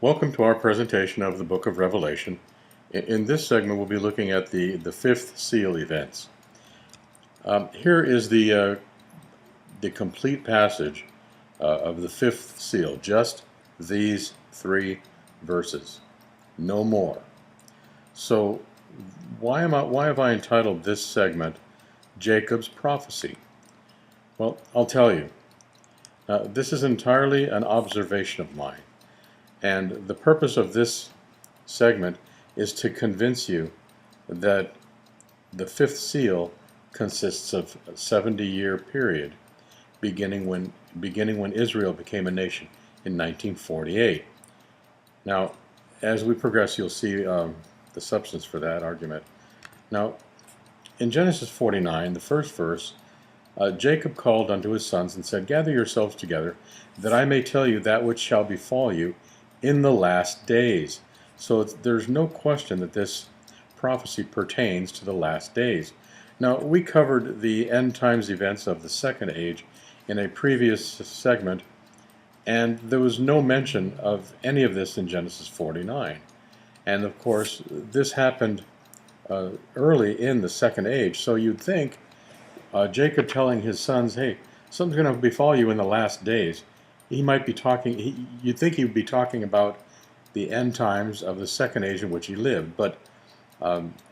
Welcome to our presentation of the Book of Revelation. In this segment, we'll be looking at the fifth seal events. Here is the complete passage of the fifth seal, just these 3 verses, no more. So why have I entitled this segment Jacob's Prophecy? Well, I'll tell you. This is entirely an observation of mine. And the purpose of this segment is to convince you that the fifth seal consists of a 70-year period beginning when Israel became a nation in 1948. Now, as we progress, you'll see the substance for that argument. Now, in Genesis 49, the first verse, Jacob called unto his sons and said, "Gather yourselves together, that I may tell you that which shall befall you in the last days." So there's no question that this prophecy pertains to the last days. Now, we covered the end times events of the second age in a previous segment, and there was no mention of any of this in Genesis 49. And of course, this happened early in the second age, so you'd think Jacob telling his sons, hey, something's going to befall you in the last days. He might be talking, you'd think he would be talking about the end times of the second age in which he lived. But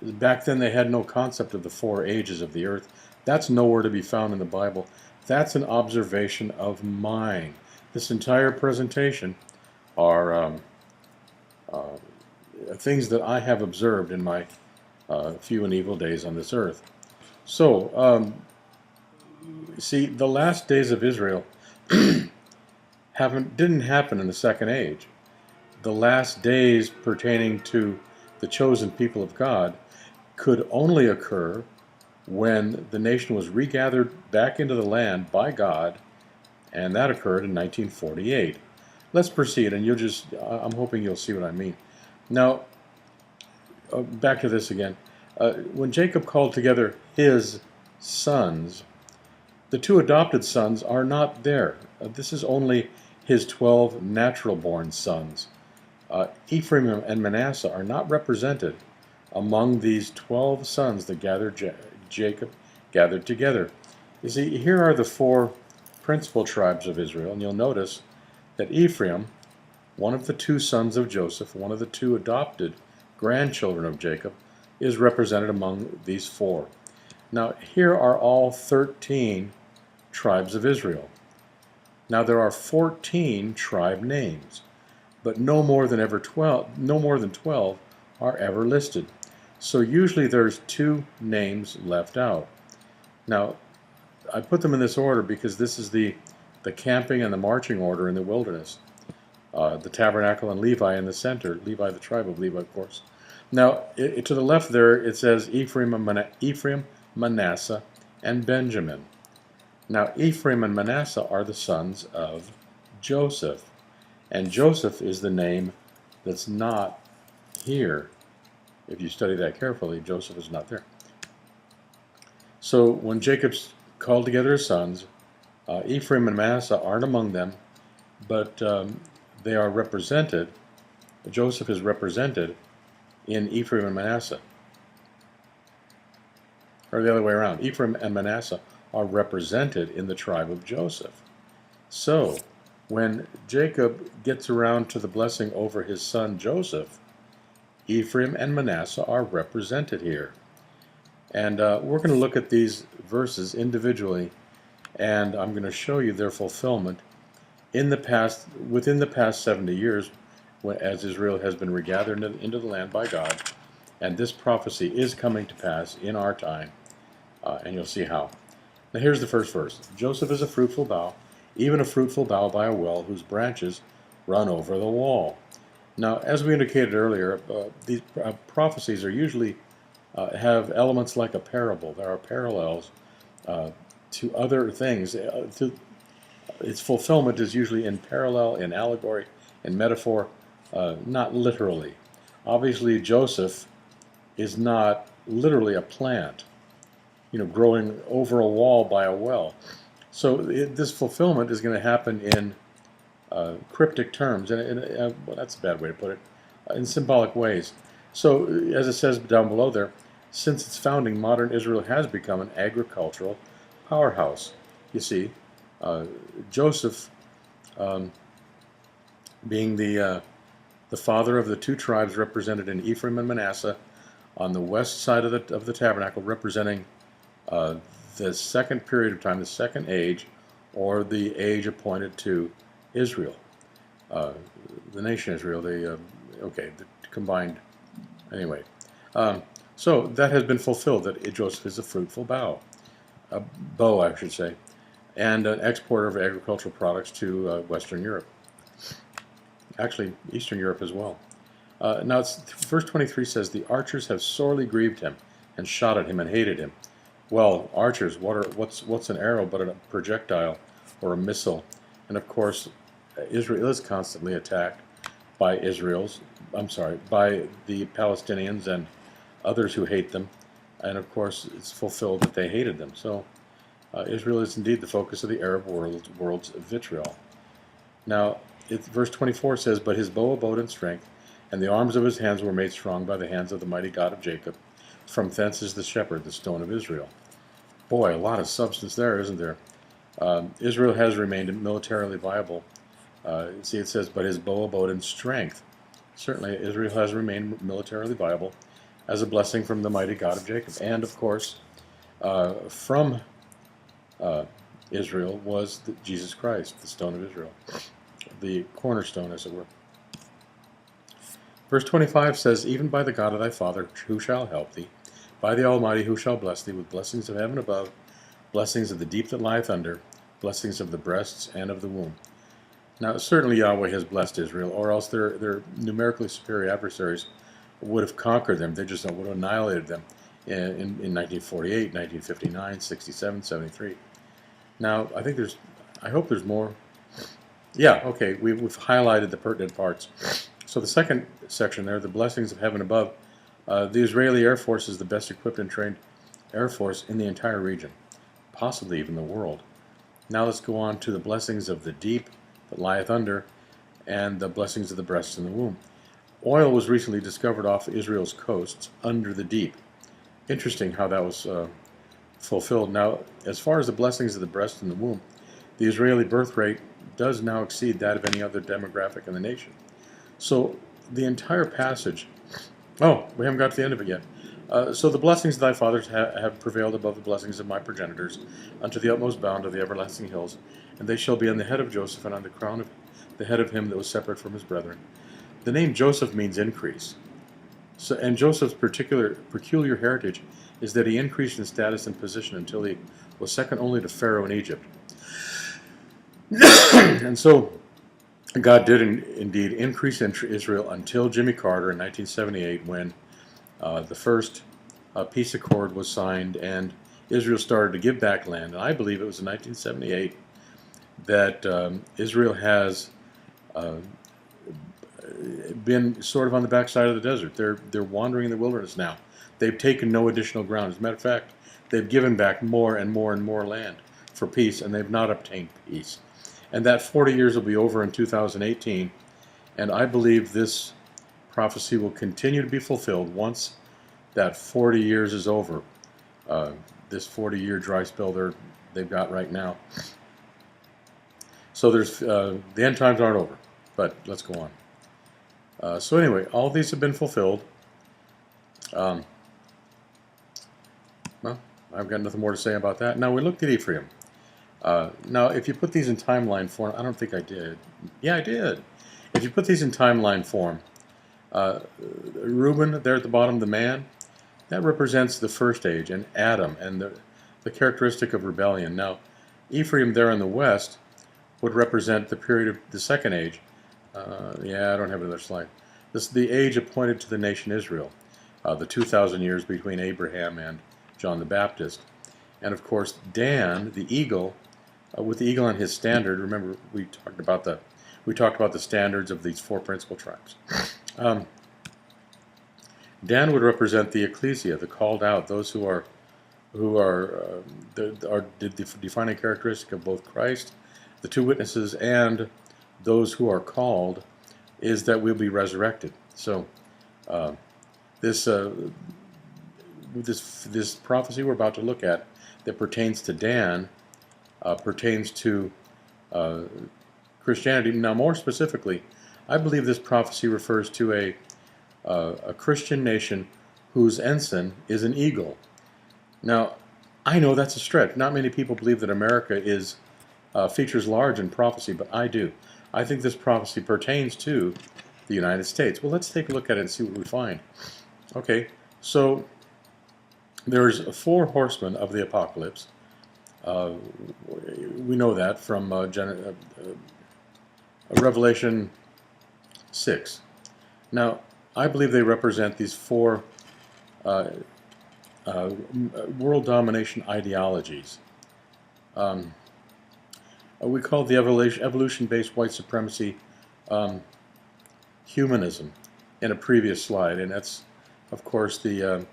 back then they had no concept of the 4 ages of the earth. That's nowhere to be found in the Bible. That's an observation of mine. This entire presentation are things that I have observed in my few and evil days on this earth. So, see, the last days of Israel didn't happen in the second age. The last days pertaining to the chosen people of God could only occur when the nation was regathered back into the land by God, and that occurred in 1948. Let's proceed, and I'm hoping you'll see what I mean. Now, back to this again. When Jacob called together his sons, the 2 adopted sons are not there. This is only his 12 natural-born sons. Ephraim and Manasseh are not represented among these 12 sons that Jacob gathered together. You see, here are the 4 principal tribes of Israel, and you'll notice that Ephraim, one of the 2 sons of Joseph, one of the 2 adopted grandchildren of Jacob, is represented among these 4. Now, here are all 13 tribes of Israel. Now, there are 14 tribe names, but no more than 12 are ever listed. So usually there's 2 names left out. Now, I put them in this order because this is the camping and the marching order in the wilderness. The tabernacle and Levi in the center, Levi, the tribe of Levi, of course. Now, to the left there, it says Ephraim, Manasseh, and Benjamin. Now, Ephraim and Manasseh are the sons of Joseph, and Joseph is the name that's not here. If you study that carefully, Joseph is not there. So when Jacob called together his sons, Ephraim and Manasseh aren't among them, but they are represented. Joseph is represented in Ephraim and Manasseh. Or the other way around. Ephraim and Manasseh are represented in the tribe of Joseph. So, when Jacob gets around to the blessing over his son Joseph, Ephraim and Manasseh are represented here. And we're going to look at these verses individually, and I'm going to show you their fulfillment within the past 70 years, as Israel has been regathered into the land by God, and this prophecy is coming to pass in our time, and you'll see how. Now here's the first verse. Joseph is a fruitful bough, even a fruitful bough by a well, whose branches run over the wall. Now, as we indicated earlier, these prophecies are usually have elements like a parable. There are parallels to other things. Its fulfillment is usually in parallel, in allegory, in metaphor, not literally. Obviously, Joseph is not literally a plant, growing over a wall by a well. So this fulfillment is going to happen in cryptic terms, and well, that's a bad way to put it, in symbolic ways. So, as it says down below there, since its founding, modern Israel has become an agricultural powerhouse. You see, uh, Joseph, um, being the father of the two tribes represented in Ephraim and Manasseh, on the west side of the tabernacle, representing uh, the second period of time, the second age, or the age appointed to Israel, uh, the nation Israel. The combined. Anyway, um, so that has been fulfilled. That Joseph is a fruitful bow, I should say, and an exporter of agricultural products to Western Europe. Actually, Eastern Europe as well. Now, verse 23 says, "The archers have sorely grieved him, and shot at him, and hated him." Well, archers, what's an arrow but a projectile or a missile? And of course, Israel is constantly attacked by by the Palestinians and others who hate them. And of course, it's fulfilled that they hated them. So Israel is indeed the focus of the Arab world's vitriol. Now, verse 24 says, "But his bow abode in strength, and the arms of his hands were made strong by the hands of the mighty God of Jacob. From thence is the shepherd, the stone of Israel." Boy, a lot of substance there, isn't there? Israel has remained militarily viable. See, it says, "But his bow abode in strength." Certainly, Israel has remained militarily viable as a blessing from the mighty God of Jacob. And, of course, from Israel was Jesus Christ, the stone of Israel, the cornerstone, as it were. Verse 25 says, "Even by the God of thy father, who shall help thee, by the Almighty, who shall bless thee with blessings of heaven above, blessings of the deep that lieth under, blessings of the breasts and of the womb." Now, certainly Yahweh has blessed Israel, or else their numerically superior adversaries would have conquered them. They just would have annihilated them in 1948, 1959, 67, 73. Now, I hope there's more. Yeah, okay, we've highlighted the pertinent parts. So the second section there, the blessings of heaven above, the Israeli Air Force is the best equipped and trained Air Force in the entire region, possibly even the world. Now let's go on to the blessings of the deep that lieth under, and the blessings of the breasts and the womb. Oil was recently discovered off Israel's coasts under the deep. Interesting how that was fulfilled. Now, as far as the blessings of the breast and the womb, the Israeli birth rate does now exceed that of any other demographic in the nation. So the entire passage, we haven't got to the end of it yet. So the blessings of thy fathers have prevailed above the blessings of my progenitors unto the utmost bound of the everlasting hills, and they shall be on the head of Joseph and on the crown of the head of him that was separate from his brethren. The name Joseph means increase. So, and Joseph's peculiar heritage is that he increased in status and position until he was second only to Pharaoh in Egypt. And so God did indeed increase in Israel until Jimmy Carter in 1978, when the first peace accord was signed and Israel started to give back land. And I believe it was in 1978 that Israel has been sort of on the backside of the desert. They're wandering in the wilderness now. They've taken no additional ground. As a matter of fact, they've given back more and more and more land for peace, and they've not obtained peace. And that 40 years will be over in 2018, and I believe this prophecy will continue to be fulfilled once that 40 years is over. This 40-year dry spell they've got right now. So there's the end times aren't over, but let's go on. So anyway, all these have been fulfilled. Well, I've got nothing more to say about that. Now we looked at Ephraim. Now, if you put these in timeline form, I don't think I did. Yeah, I did. If you put these in timeline form, Reuben there at the bottom, the man, that represents the first age, and Adam, and the characteristic of rebellion. Now, Ephraim there in the west would represent the period of the second age. Yeah, I don't have another slide. This is the age appointed to the nation Israel, the 2,000 years between Abraham and John the Baptist. And of course, Dan, the eagle, with the eagle on his standard. Remember, we talked about the standards of these four principal tribes. Dan would represent the ecclesia, the called out, those who are the defining characteristic of both Christ, the two witnesses, and those who are called is that we'll be resurrected. So uh, this this prophecy we're about to look at that pertains to Dan pertains to Christianity. Now, more specifically, I believe this prophecy refers to a Christian nation whose ensign is an eagle. Now, I know that's a stretch. Not many people believe that America features large in prophecy, but I do. I think this prophecy pertains to the United States. Well, let's take a look at it and see what we find. Okay, so there's 4 horsemen of the apocalypse. We know that from Revelation 6. Now, I believe they represent these 4 world domination ideologies. We called the evolution-based white supremacy humanism in a previous slide, and that's, of course, the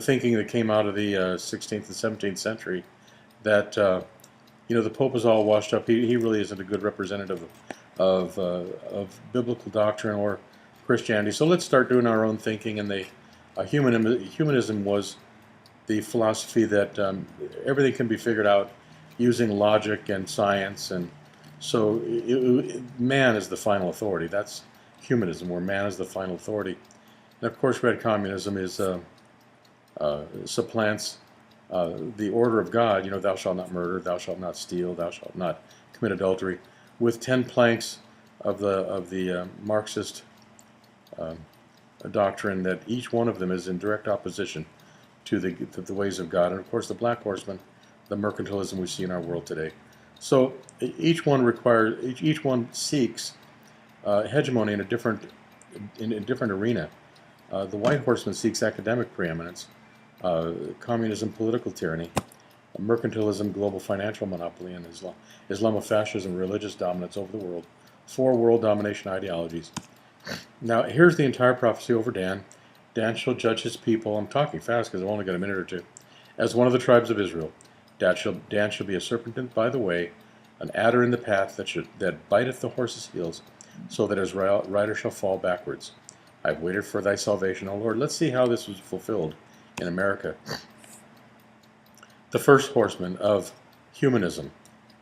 thinking that came out of the 16th and 17th century that the Pope is all washed up. He really isn't a good representative of biblical doctrine or Christianity. So let's start doing our own thinking. And humanism was the philosophy that everything can be figured out using logic and science, and so man is the final authority. That's humanism, where man is the final authority. And of course, red communism supplants the order of God. Thou shalt not murder, thou shalt not steal, thou shalt not commit adultery, with 10 planks of the Marxist doctrine that each one of them is in direct opposition to the ways of God. And of course, the black horseman, the mercantilism we see in our world today. So each one seeks hegemony in a different arena. The white horseman seeks academic preeminence, communism, political tyranny, mercantilism, global financial monopoly, and Islamofascism, religious dominance over the world. 4 world domination ideologies. Now, here's the entire prophecy over Dan. Dan shall judge his people. I'm talking fast because I've only got a minute or two. As one of the tribes of Israel. Dan shall be a serpent by the way, an adder in the path that biteth the horse's heels, so that his rider shall fall backwards. I've waited for thy salvation, O Lord. Let's see how this was fulfilled in America. The first horseman of humanism,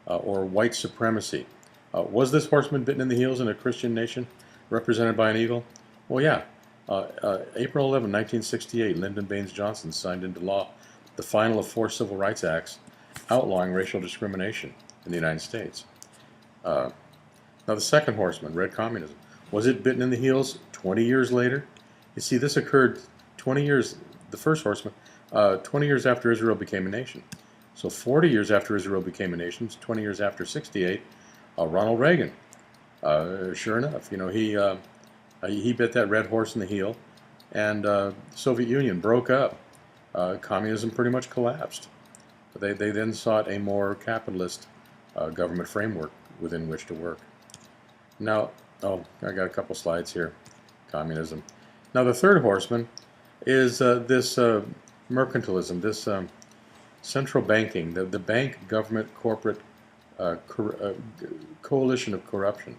or white supremacy. Was this horseman bitten in the heels in a Christian nation represented by an eagle? Well, yeah. April 11, 1968, Lyndon Baines Johnson signed into law the final of 4 civil rights acts outlawing racial discrimination in the United States. Now, the second horseman, red communism, was it bitten in the heels 20 years later? You see, this occurred 20 years, the first horseman, 20 years after Israel became a nation. So 40 years after Israel became a nation, 20 years after 68, Ronald Reagan, sure enough, he bit that red horse in the heel, and the Soviet Union broke up. Communism pretty much collapsed. They then sought a more capitalist government framework within which to work. Now, I got a couple slides here. Communism. Now, the third horseman is this mercantilism, this central banking, the bank, government, corporate coalition of corruption.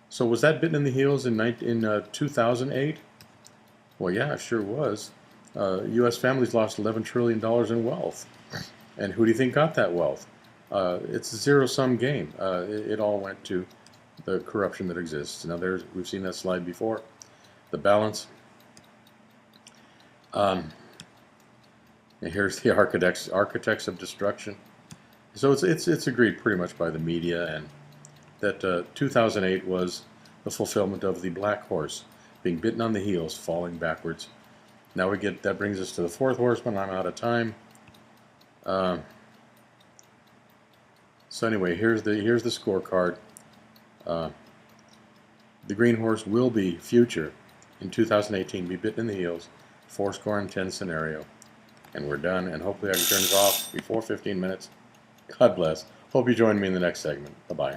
So was that bitten in the heels in 2008? Well, yeah, it sure was. U.S. families lost $11 trillion in wealth. And who do you think got that wealth? It's a zero-sum game. It all went to the corruption that exists. Now, we've seen that slide before. The balance. And here's the architects of destruction. So it's agreed pretty much by the media, and that 2008 was the fulfillment of the black horse being bitten on the heels, falling backwards. Now that brings us to the fourth horseman. I'm out of time. So anyway, here's the scorecard. The green horse will be future in 2018, be bitten in the heels, 4-10 scenario. And we're done, and hopefully I can turn this off before 15 minutes. God bless. Hope you join me in the next segment. Bye-bye.